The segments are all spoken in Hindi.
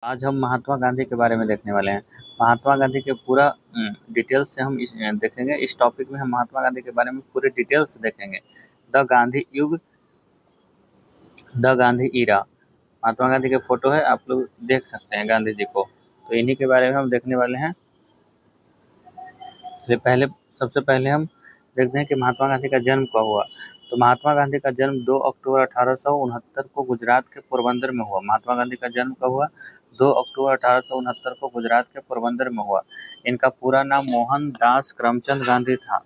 आज हम महात्मा गांधी के बारे में देखने वाले हैं। महात्मा गांधी के पूरा डिटेल्स से हम देखेंगे। इस टॉपिक में हम महात्मा गांधी के बारे में पूरे डिटेल्स से देखेंगे। द गांधी युग, द गांधी ईरा। महात्मा गांधी के फोटो है, आप लोग देख सकते हैं गांधी जी को। तो इन्हीं के बारे में हम देखने वाले हैं। सबसे पहले हम देखते हैं कि महात्मा गांधी का जन्म कब हुआ। तो महात्मा गांधी का जन्म 2 अक्टूबर 1869 को गुजरात के पोरबंदर में हुआ। महात्मा गांधी का जन्म कब हुआ? 2 अक्टूबर 1869 को गुजरात के पोरबंदर में हुआ। इनका पूरा नाम मोहनदास करमचंद गांधी था,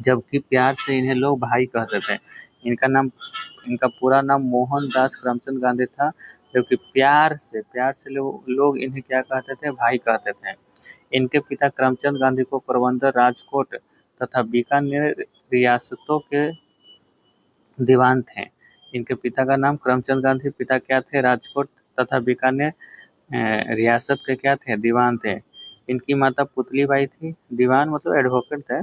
जबकि प्यार से इन्हें लोग भाई कहते थे। इनका पूरा नाम मोहनदास करमचंद गांधी था, जबकि प्यार से लोग इन्हें क्या कहते थे? भाई कहते थे। इनके पिता करमचंद गांधी को पोरबंदर, राजकोट तथा बीकानेर रियासतों के दीवान थे। इनके पिता का नाम करमचंद गांधी, पिता क्या थे? राजकोट तथा बीकानेर रियासत के क्या थे? दीवान थे। इनकी माता पुतलीबाई थी। दीवान मतलब एडवोकेट थे।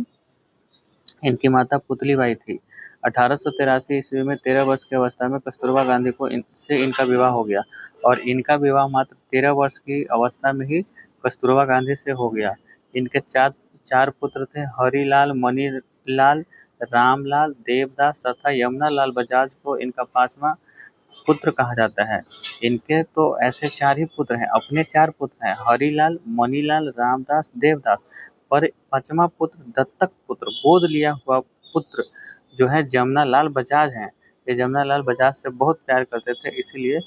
इनकी माता पुतलीबाई थी। 1883 ईस्वी में 13 वर्ष की अवस्था में कस्तूरबा गांधी को से इनका विवाह हो गया, और इनका विवाह मात्र 13 वर्ष की अवस्था में ही कस्तूरबा गांधी से हो गया। इनके चार पुत्र थे: हरिलाल, मणिलाल, रामलाल, देवदास तथा यमुनालाल बजाज को इनका 5वां पुत्र कहा जाता है। इनके तो ऐसे 4 ही पुत्र हैं, अपने 4 पुत्र हैं: हरिलाल, मणिलाल, रामदास, देवदास। पर 5वां पुत्र दत्तक पुत्र, गोद लिया हुआ पुत्र जो है जमुनालाल बजाज हैं। ये जमुनालाल बजाज से बहुत प्यार करते थे, इसीलिए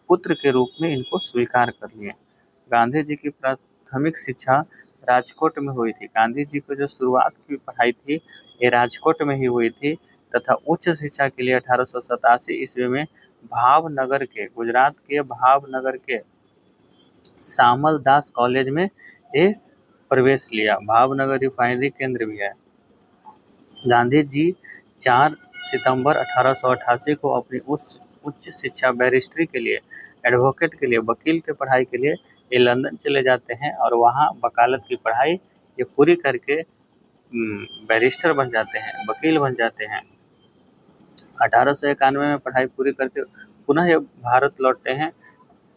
पुत्र के रूप में इनको स्वीकार कर लिए। गांधी जी की प्राथमिक शिक्षा राजकोट में हुई थी। गांधी जी को जो शुरुआत की पढ़ाई थी ये राजकोट में ही हुई थी, तथा उच्च शिक्षा के लिए 1887 ईस्वी में गुजरात के भावनगर के सामल दास कॉलेज में ये प्रवेश लिया। भावनगर रिफाइनरी केंद्र भी है। गांधी जी 4 सितंबर 1888 को अपनी उच्च शिक्षा बैरिस्ट्री के लिए, एडवोकेट के लिए, वकील के पढ़ाई के लिए ये लंदन चले जाते हैं, और वहाँ वकालत की पढ़ाई ये पूरी करके बैरिस्टर बन जाते हैं, वकील बन जाते हैं। 1891 में पढ़ाई पूरी करके पुनः ये भारत लौटते हैं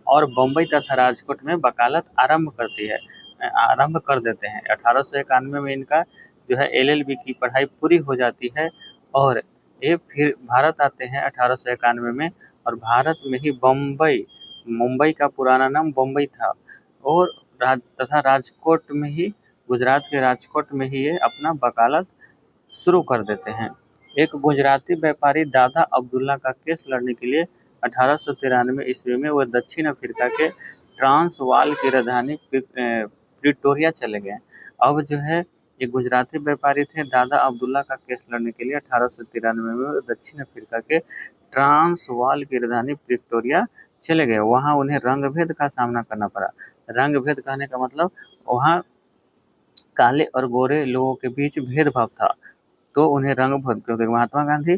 और बम्बई तथा राजकोट में वकालत आरंभ कर देते हैं। 1891 में इनका जो है LLB की पढ़ाई पूरी हो जाती है, और ये फिर भारत आते हैं 1891 में, और भारत में ही मुंबई का पुराना नाम बम्बई था, और तथा राजकोट में ही, गुजरात के राजकोट में ही ये अपना वकालत शुरू कर देते हैं। एक गुजराती व्यापारी दादा अब्दुल्ला का केस लड़ने के लिए 1893 ईस्वी में वह दक्षिण अफ्रीका के ट्रांसवाल की राजधानी प्रिटोरिया चले गए। अब जो है ये गुजराती व्यापारी थे, दादा अब्दुल्ला का केस लड़ने के लिए 1893 में वो दक्षिण अफ्रीका के ट्रांसवाल की राजधानी प्रिटोरिया चले गए। वहाँ उन्हें रंगभेद का सामना करना पड़ा। रंगभेद कहने का मतलब वहाँ काले और गोरे लोगों के बीच भेदभाव था, तो उन्हें रंगभेद, क्योंकि महात्मा गांधी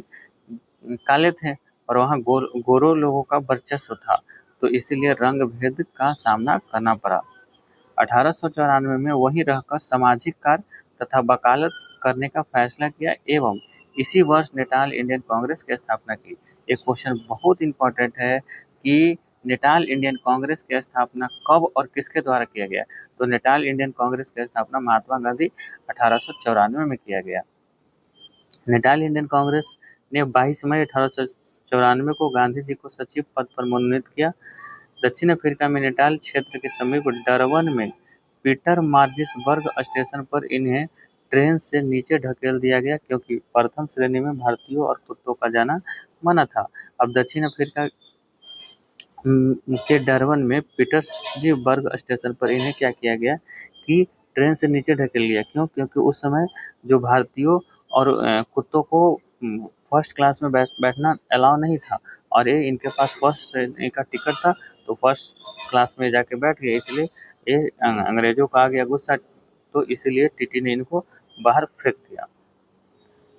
काले थे और वहाँ गोरों लोगों का वर्चस्व था, तो इसीलिए रंग भेद का सामना करना पड़ा। 1894 में वहीं रहकर सामाजिक कार्य तथा वकालत करने का फैसला किया, एवं इसी वर्ष नेटाल इंडियन कांग्रेस की स्थापना की। एक क्वेश्चन बहुत इंपॉर्टेंट है कि नेटाल इंडियन कांग्रेस की स्थापना कब और किसके द्वारा किया गया? तो नेटाल इंडियन कांग्रेस की स्थापना महात्मा गांधी 1894 में किया गया। नेटाल इंडियन कांग्रेस ने 22 मई 1894 को गांधी जी को सचिव पद पर मनोनीत किया। दक्षिण अफ्रीका में नेटाल क्षेत्र के समीप डरबन में पीटर मार्जिसबर्ग स्टेशन पर इन्हें ट्रेन से नीचे ढकेल दिया गया, क्योंकि प्रथम श्रेणी में भारतीयों और कुत्तों का जाना मना था। अब दक्षिण अफ्रीका के डरबन में पीटर्सबर्ग स्टेशन पर इन्हें क्या किया गया कि ट्रेन से नीचे ढकेल लिया। क्यों? क्योंकि उस समय जो भारतीयों और कुत्तों को फर्स्ट क्लास में बैठना अलाउ नहीं था, और ये इनके पास फर्स्ट श्रेणी का टिकट था, तो फर्स्ट क्लास में जाके बैठ गए, इसलिए ये अंग्रेजों का आ गया गुस्सा, तो इसीलिए टीटी ने इनको बाहर फेंक दिया।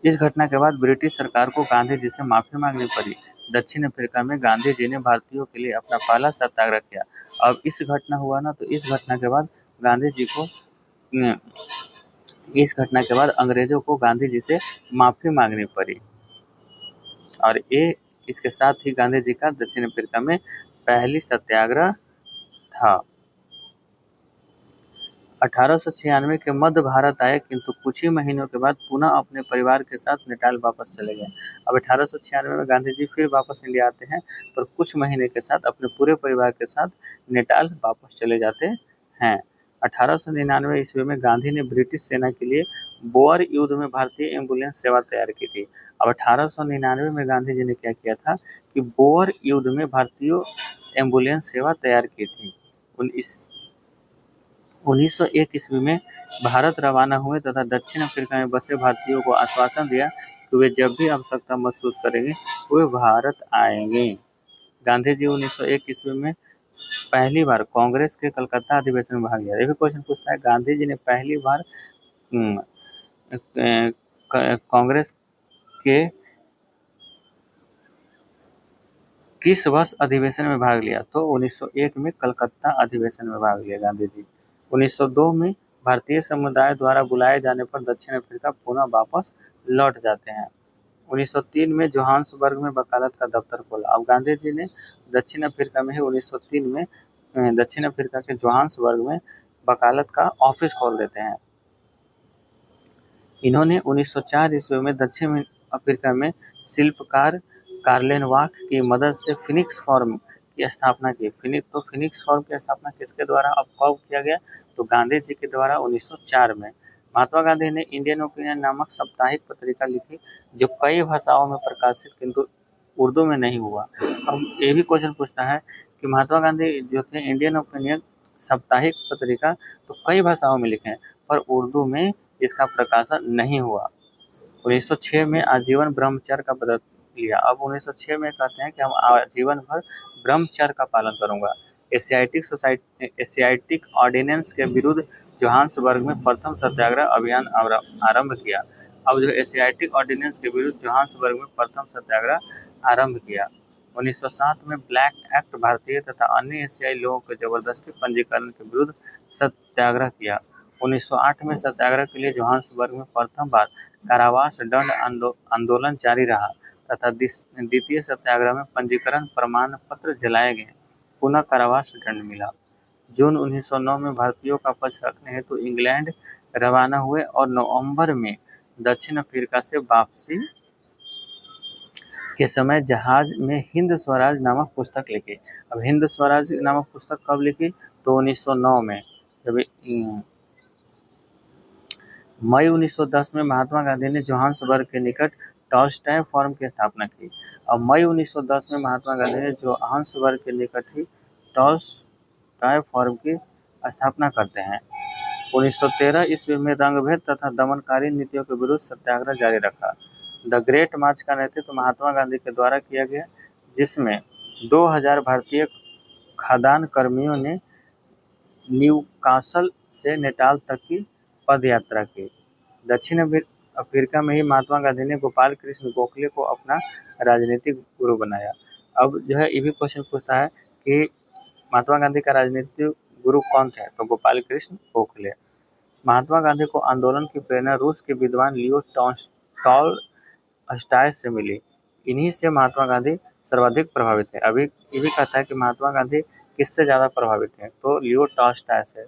इस घटना के बाद ब्रिटिश सरकार को गांधी जी से माफी मांगनी पड़ी। दक्षिण अफ्रीका में गांधी जी ने भारतीयों के लिए अपना पहला सत्याग्रह किया। अब इस घटना के बाद गांधी जी को इस घटना के बाद अंग्रेजों को गांधी जी से माफी मांगनी पड़ी, और ये इसके साथ ही गांधी जी का दक्षिण अफ्रीका में पहली सत्याग्रह था। 1896 के मध्य भारत आए, किंतु कुछ ही महीनों के बाद पुनः अपने परिवार के साथ नेटाल वापस चले गए। अब 1896 में गांधी जी फिर वापस इंडिया आते हैं, पर कुछ महीने के साथ अपने पूरे परिवार के साथ नेटाल वापस चले जाते हैं। 1899 ईस्वी में गांधी ने ब्रिटिश सेना के लिए बोअर युद्ध में भारतीय एम्बुलेंस सेवा तैयार की थी। अब 1899 में गांधी जी ने क्या किया था कि बोअर युद्ध में भारतीय एम्बुलेंस सेवा तैयार की थी। 1901 ईस्वी में भारत रवाना हुए तथा दक्षिण अफ्रीका में बसे भारतीयों को आश्वासन दिया कि वे जब भी आवश्यकता महसूस करेंगे वे भारत आएंगे। गांधी जी 1901 ईस्वी में पहली बार कांग्रेस के कलकत्ता अधिवेशन में भाग लिया। ये भी क्वेश्चन पूछता है, गांधी जी ने पहली बार कांग्रेस के किस वर्ष अधिवेशन में भाग लिया? तो 1901 में कलकत्ता अधिवेशन में भाग लिया गांधी जी। 1902 में भारतीय समुदाय द्वारा बुलाए जाने पर दक्षिण अफ्रीका पुनः वापस लौट जाते हैं। 1903 में जोहान्सबर्ग में वकालत का दफ्तर खोला। अब गांधी जी ने दक्षिण अफ्रीका में ही 1903 में दक्षिण अफ्रीका के जोहान्सबर्ग में वकालत का ऑफिस खोल देते हैं। इन्होंने 1904 ईस्वी में दक्षिण अफ्रीका में शिल्पकार कार्लेन वाक की मदद से फिनिक्स फॉर्म की स्थापना की। फिनिक्स फॉर्म की स्थापना किसके द्वारा अब कब किया गया? तो गांधी जी के द्वारा 1904 में। महात्मा गांधी ने इंडियन ओपिनियन नामक साप्ताहिक पत्रिका लिखी, जो कई भाषाओं में प्रकाशित किंतु उर्दू में नहीं हुआ। अब ये भी क्वेश्चन पूछता है कि महात्मा गांधी जो थे इंडियन ओपिनियन साप्ताहिक पत्रिका तो कई भाषाओं में लिखे, पर उर्दू में इसका प्रकाशन नहीं हुआ। 1906 में आजीवन ब्रह्मचर्य का व्रत लिया। अब 1906 में कहते हैं कि हम आजीवन भर ब्रह्मचर्य का पालन करूंगा। एशियाटिक ऑर्डिनेंस के विरुद्ध जोहान्सबर्ग में प्रथम सत्याग्रह अभियान आरंभ किया। अब जो एशियाटिक ऑर्डिनेंस के विरुद्ध जोहान्सबर्ग में प्रथम सत्याग्रह आरंभ किया। 1907 में ब्लैक एक्ट भारतीय तथा अन्य एशियाई लोगों के जबरदस्ती पंजीकरण के विरुद्ध सत्याग्रह किया। 1908 में सत्याग्रह के लिए जोहान्सबर्ग में प्रथम बार कारावास दंड आंदोलन जारी रहा तथा द्वितीय सत्याग्रह में पंजीकरण प्रमाण पत्र जलाए गए, पुनः कारावास दंड मिला। जून 1909 में भारतीयों का पक्ष रखने हेतु इंग्लैंड रवाना हुए और नवंबर में दक्षिण अफ्रीका से वापसी के समय जहाज में हिंद स्वराज नामक पुस्तक लिखी। अब हिंद स्वराज नामक पुस्तक कब लिखी? तो 1909 में। जब मई 1910 में महात्मा गांधी ने जोहान्सबर्ग के निकट टॉल्स्टॉय फॉर्म की स्थापना की। अब मई 1910 में महात्मा गांधी ने जोहान्सबर्ग के निकट ही टॉल्स्टॉय फॉर्म की स्थापना करते हैं। 1913 ईस्वी में रंगभेद तथा दमनकारी नीतियों के विरुद्ध सत्याग्रह जारी रखा। द ग्रेट मार्च का नेतृत्व महात्मा गांधी के द्वारा किया गया, जिसमें 2000 भारतीय खाद्यान्न कर्मियों ने न्यूकासल से नेटाल तक की पद यात्रा की। दक्षिण अफ्रीका में ही महात्मा गांधी ने गोपाल कृष्ण गोखले को अपना राजनीतिक गुरु बनाया। अब जो है ये भी क्वेश्चन पूछता है कि महात्मा गांधी का राजनीतिक गुरु कौन थे? तो गोपाल कृष्ण गोखले। महात्मा गांधी को आंदोलन की प्रेरणा रूस के विद्वान लियो टॉल्स्टॉय से मिली। इन्हीं से महात्मा गांधी सर्वाधिक प्रभावित थे। अभी ये भी कहता है कि महात्मा गांधी किससे ज़्यादा प्रभावित थे? तो लियो टॉल्स्टॉय से।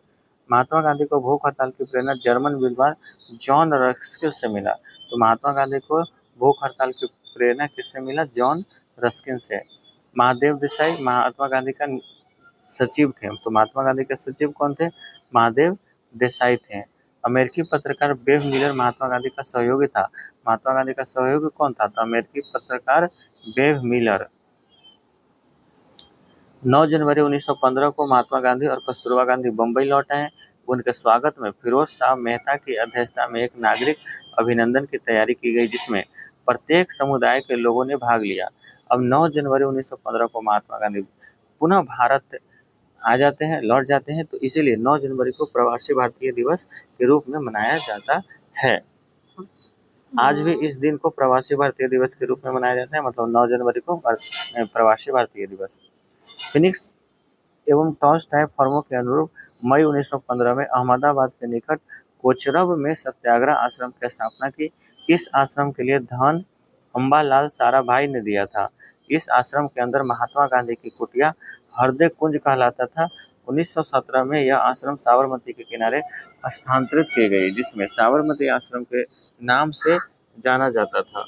महात्मा गांधी को भूख हड़ताल की प्रेरणा जर्मन विद्वान जॉन रस्किन से मिला। तो महात्मा गांधी को भूख हड़ताल की प्रेरणा किससे मिला? जॉन रस्किन से। महादेव देसाई महात्मा गांधी का सचिव थे। तो महात्मा गांधी के सचिव कौन थे? महादेव देसाई थे। अमेरिकी पत्रकार बेव मिलर महात्मा गांधी का सहयोगी था। महात्मा गांधी का सहयोगी कौन था? तो अमेरिकी पत्रकार बेव मिलर। 9 जनवरी 1915 को महात्मा गांधी और कस्तूरबा गांधी बम्बई लौट आए। उनके स्वागत में फिरोज शाह मेहता की अध्यक्षता में एक नागरिक अभिनंदन की तैयारी की गई, जिसमें प्रत्येक समुदाय के लोगों ने भाग लिया। अब 9 जनवरी 1915 को महात्मा गांधी पुनः भारत आ जाते हैं, लौट जाते हैं, तो इसीलिए 9 जनवरी को प्रवासी भारतीय दिवस के रूप में मनाया जाता है। आज भी इस दिन को प्रवासी भारतीय दिवस के रूप में मनाया जाता है, मतलब 9 जनवरी को प्रवासी भारतीय दिवस। फिनिक्स एवं टॉल्स्टॉय फॉर्मों के अनुरूप मई 1915 में अहमदाबाद के निकट कोचरब में सत्याग्रह आश्रम की स्थापना की। इस आश्रम के लिए धन अम्बालाल साराभाई ने दिया था। इस आश्रम के अंदर महात्मा गांधी की कुटिया हृदय कुंज कहलाता था। 1917 में यह आश्रम साबरमती के किनारे स्थानांतरित की गई, जिसमें साबरमती आश्रम के नाम से जाना जाता था।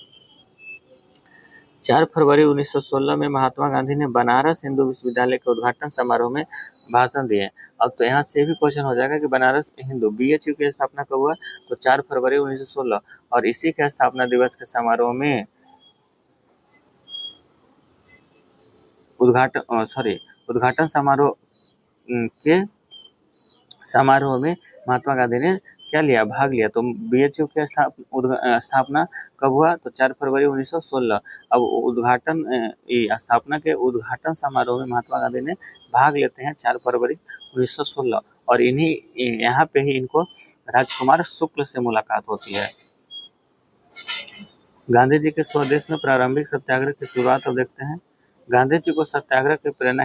4 फरवरी 1916 में महात्मा गांधी ने बनारस हिंदू विश्वविद्यालय के उद्घाटन समारोह में भाषण दिए। अब तो यहाँ से भी क्वेश्चन हो जाएगा कि बनारस हिंदू बीएचयू की स्थापना कब हुआ, तो 4 फरवरी 1916, और इसी के स्थापना दिवस के समारोह में उद्घाटन के समारोह में महात्मा गांधी ने क्या लिया, भाग लिया। तो बीएचयू की स्थापना कब हुआ, तो 4 फरवरी 1916। अब स्थापना के उद्घाटन समारोह में महात्मा गांधी ने भाग लेते हैं 4 फरवरी 1916, और यहाँ पे ही इनको राजकुमार शुक्ल से मुलाकात होती है। गांधी जी के स्वदेश में प्रारंभिक सत्याग्रह की शुरुआत अब देखते हैं। गांधी जी को सत्याग्रह की प्रेरणा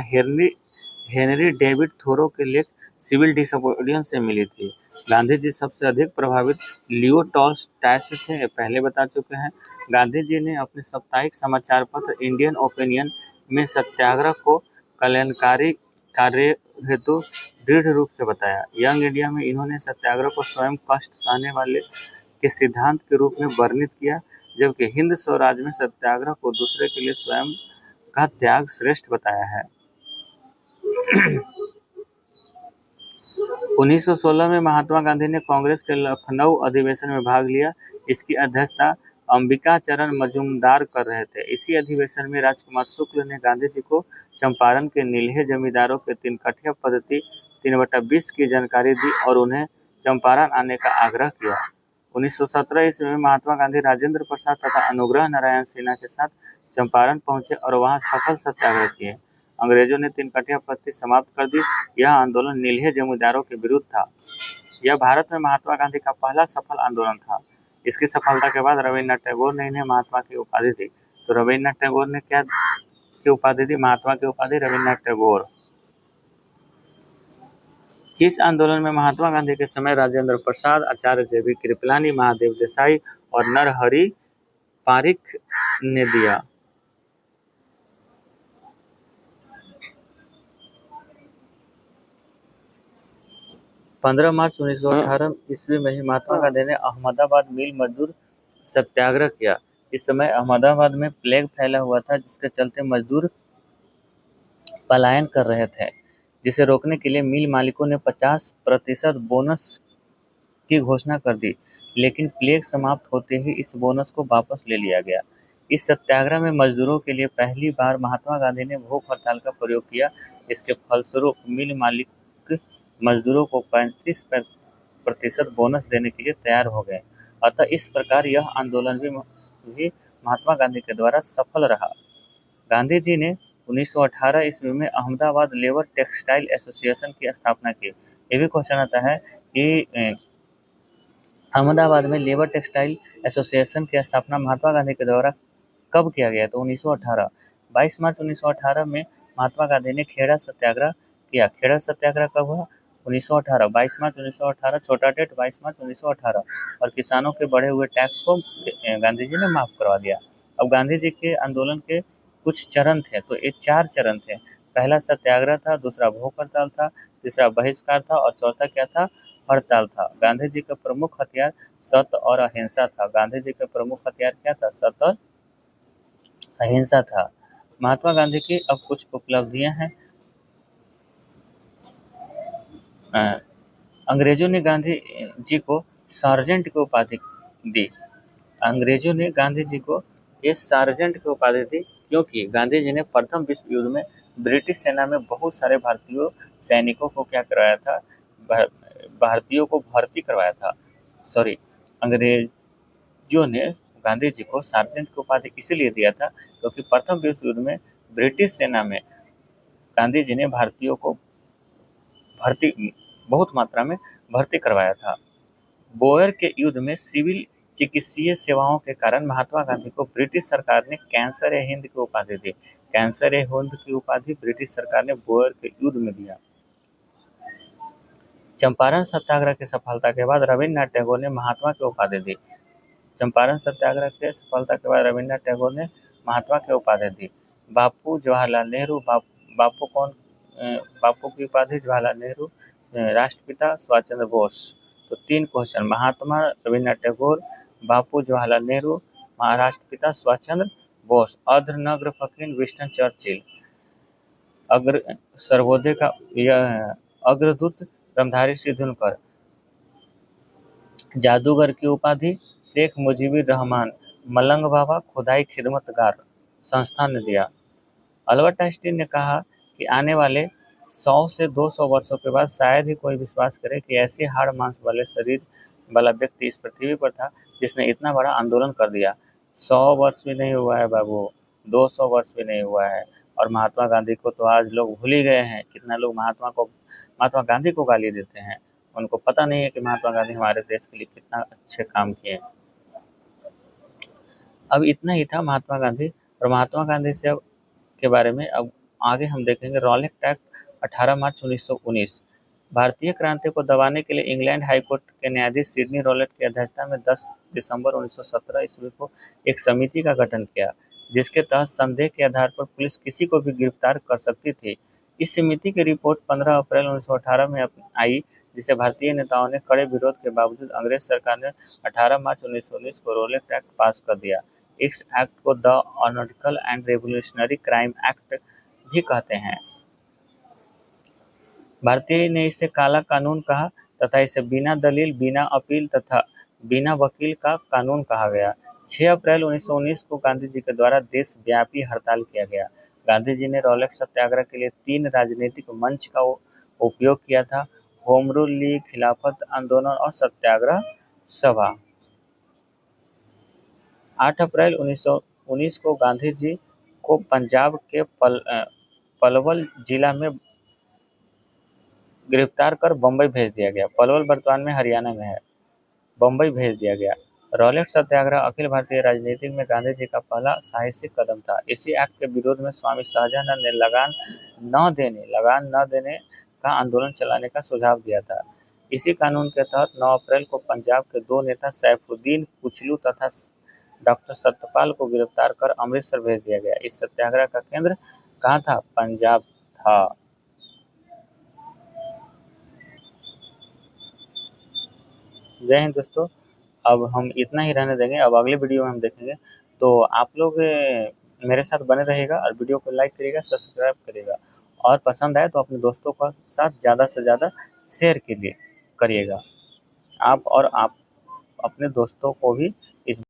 हेनरी डेविड थोरो के लेख सिविल डिसोबीडियंस से मिली थी। गांधी जी सबसे अधिक प्रभावित लियो टॉल्स्टॉय से थे, पहले बता चुके हैं। गांधी जी ने अपने साप्ताहिक समाचार पत्र इंडियन ओपिनियन में सत्याग्रह को कल्याणकारी कार्य हेतु दृढ़ रूप से बताया। यंग इंडिया में इन्होंने सत्याग्रह को स्वयं कष्ट सहने वाले के सिद्धांत के रूप में वर्णित किया, जबकि हिंद स्वराज में सत्याग्रह को दूसरे के लिए स्वयं का त्याग श्रेष्ठ बताया है। 1916 में महात्मा गांधी ने कांग्रेस के लखनऊ अधिवेशन में भाग लिया। इसकी अध्यक्षता अंबिका चरण मजूमदार कर रहे थे। इसी अधिवेशन में राजकुमार शुक्ल ने गांधी जी को चंपारण के नील्हे जमींदारों के 3 कठिया पद्धति 3/20 की जानकारी दी और उन्हें चंपारण आने का आग्रह किया। 1917 ईस्वी में महात्मा गांधी राजेंद्र प्रसाद तथा अनुग्रह नारायण सिन्हा के साथ चंपारण पहुंचे और वहां सफल सत्याग्रह किए। अंग्रेजों ने 3 कठिया पद्धति समाप्त कर दी। यह आंदोलन नील्हे जमींदारों के विरुद्ध था। यह भारत में महात्मा गांधी का पहला सफल आंदोलन था। इसकी सफलता के बाद रविन्द्रनाथ टैगोर ने इन्हें महात्मा की उपाधि दी। तो रविन्द्रनाथ टैगोर ने क्या की उपाधि दी, महात्मा की उपाधि रविन्द्रनाथ टैगोर। इस आंदोलन में महात्मा गांधी के समय राजेंद्र प्रसाद, आचार्य जेबी कृपलानी, महादेव देसाई और नरहरि पारिख ने दिया। 15 मार्च 1918 ईस्वी में ही महात्मा गांधी ने अहमदाबाद मिल मजदूर सत्याग्रह किया। इस समय अहमदाबाद में प्लेग फैला हुआ था, जिसके चलते मजदूर पलायन कर रहे थे, जिसे रोकने के लिए मिल मालिकों ने 50% बोनस की घोषणा कर दी, लेकिन प्लेग समाप्त होते ही इस बोनस को वापस ले लिया गया। इस सत्याग्रह में मजदूरों के लिए पहली बार महात्मा गांधी ने भूख हड़ताल का प्रयोग किया। इसके फलस्वरूप मिल मालिक मजदूरों को 35% बोनस देने के लिए तैयार हो गए। अतः इस प्रकार यह आंदोलन भी महात्मा गांधी के द्वारा सफल रहा। गांधी जी ने 1918 ईस्वी में अहमदाबाद लेबर टेक्सटाइल एसोसिएशन की स्थापना की। ये भी क्वेश्चन आता है कि अहमदाबाद में लेबर टेक्सटाइल एसोसिएशन की स्थापना महात्मा गांधी के द्वारा कब किया गया, तो 1918। 22 मार्च 1918 में महात्मा गांधी ने खेड़ा सत्याग्रह किया। खेड़ा सत्याग्रह कब हुआ, 1918, 22 मार्च 1918, छोटा डेट 22 मार्च 1918, और किसानों के बढ़े हुए टैक्स को गांधी जी ने माफ करवा दिया। अब गांधी जी के आंदोलन के कुछ चरण थे, तो ये 4 चरण थे। पहला सत्याग्रह था, दूसरा भूख हड़ताल था, तीसरा बहिष्कार था और चौथा क्या था, हड़ताल था। गांधी जी का प्रमुख हथियार सत्य और अहिंसा था। गांधी जी का प्रमुख हथियार क्या था, सत्य और अहिंसा था। महात्मा गांधी की अब कुछ उपलब्धियां हैं। अंग्रेजों ने गांधी जी को सार्जेंट की उपाधि दी। अंग्रेजों ने गांधी जी को ये सार्जेंट की उपाधि दी, क्योंकि गांधी जी ने प्रथम विश्व युद्ध में ब्रिटिश सेना में बहुत सारे भारतीय सैनिकों को क्या करवाया था, भारतीयों को भर्ती करवाया था। अंग्रेजों ने गांधी जी को सार्जेंट की उपाधि इसीलिए दिया था, क्योंकि प्रथम विश्व युद्ध में ब्रिटिश सेना में गांधी जी ने भारतीयों को बहुत मात्रा में भर्ती करवाया था। बोयर के युद्ध में सिविल चिकित्सीय सेवाओं के कारण महात्मा गांधी को ब्रिटिश सरकार ने कैंसर ए हिंद की उपाधि दी। कैंसर ए हिंद की उपाधि ब्रिटिश सरकार ने बोयर के युद्ध में दिया। चंपारण सत्याग्रह की सफलता के बाद रविन्द्रनाथ टैगोर ने महात्मा की उपाधि दी। चंपारण सत्याग्रह के सफलता के बाद रविन्द्रनाथ टैगोर ने महात्मा की उपाधि दी। बापू जवाहरलाल नेहरू, बापू कौन बापू की उपाधि जवाहरलाल नेहरू, राष्ट्रपिता सुभाष चंद्र बोस। तो 3 क्वेश्चन, महात्मा रविन्द्रनाथ टैगोर, बापू जवाहरलाल नेहरू, राष्ट्रपिता सुभाष चंद्र बोस, अर्धनग्न फकीर विंस्टन चर्चिल, अग्र सर्वोदय का अग्रदूत ब्रह्मधारी सिद्धूनकर, जादूगर की उपाधि शेख मुजीबुर रहमान, मलंग बाबा खुदाई खिदमतगार संस्था ने दिया। अल्बर्ट आइंस्टीन ने कहा कि आने वाले 100 से 200 वर्षों के बाद शायद ही कोई विश्वास करे कि ऐसे हाड़ मांस वाले शरीर वाला व्यक्ति इस पृथ्वी पर था जिसने इतना बड़ा आंदोलन कर दिया। 100 वर्ष भी नहीं हुआ है बाबू, 200 वर्ष भी नहीं हुआ है, और महात्मा गांधी को तो आज लोग भूल ही गए हैं। कितना लोग महात्मा गांधी को गाली देते हैं, उनको पता नहीं है कि महात्मा गांधी हमारे देश के लिए कितना अच्छे काम किए। अब इतना ही था महात्मा गांधी, और महात्मा गांधी से के बारे में अब आगे हम देखेंगे। रॉलेट एक्ट 18 मार्च 1919, भारतीय क्रांति को दबाने के लिए इंग्लैंड हाईकोर्ट के न्यायाधीश सिडनी रॉलेट की अध्यक्षता में 10 दिसंबर 1917 ईस्वी को एक समिति का गठन किया, जिसके तहत संदेह के आधार पर पुलिस किसी को भी गिरफ्तार कर सकती थी। इस समिति की रिपोर्ट 15 अप्रैल 1918 में आई, जिसे भारतीय नेताओं ने कड़े विरोध के बावजूद अंग्रेज सरकार ने 18 मार्च 1919 को रॉलेट एक्ट पास कर दिया। इस एक्ट को the inorganic and revolutionary crime act भी कहते हैं। भारतीय ने इसे काला कानून कहा तथा इसे बिना दलील, बिना अपील तथा बिना वकील का कानून कहा गया। 6 अप्रैल 1919 को गांधी जी के द्वारा देशव्यापी हड़ताल किया गया। गांधी जी ने रॉलेट सत्याग्रह के लिए 3 राजनीतिक मंच का उपयोग किया था: होम रूल लीग, खिलाफत आंदोलन और सत्याग्रह सभा। 8 अप्रैल 1919 को गांधी जी को पंजाब के पलवल जिला में गिरफ्तार कर बम्बई भेज दिया गया। पलवल वर्तमान में हरियाणा में है। बम्बई भेज दिया गया। रॉलेट सत्याग्रह अखिल भारतीय राजनीति में गांधी जी का पहला साहसिक कदम था। इसी एक्ट के विरोध में स्वामी शाहजानंद ने लगान न देने का आंदोलन चलाने का सुझाव दिया था। इसी कानून के तहत 9 अप्रैल को पंजाब के 2 नेता सैफुद्दीन कुचलू तथा डॉक्टर सत्यपाल को गिरफ्तार कर अमृतसर भेज दिया गया। इस सत्याग्रह का केंद्र कहाँ था? पंजाब था। जय हिंद दोस्तों, अब हम इतना ही रहने देंगे। अब अगले वीडियो में हम देखेंगे। तो आप लोग मेरे साथ बने रहिएगा और वीडियो को लाइक करिएगा, सब्सक्राइब करिएगा, और पसंद आए तो अपने दोस्तों के साथ ज़्यादा से ज़्यादा शेयर करिएगा। आप अपने दोस्तों को भी इस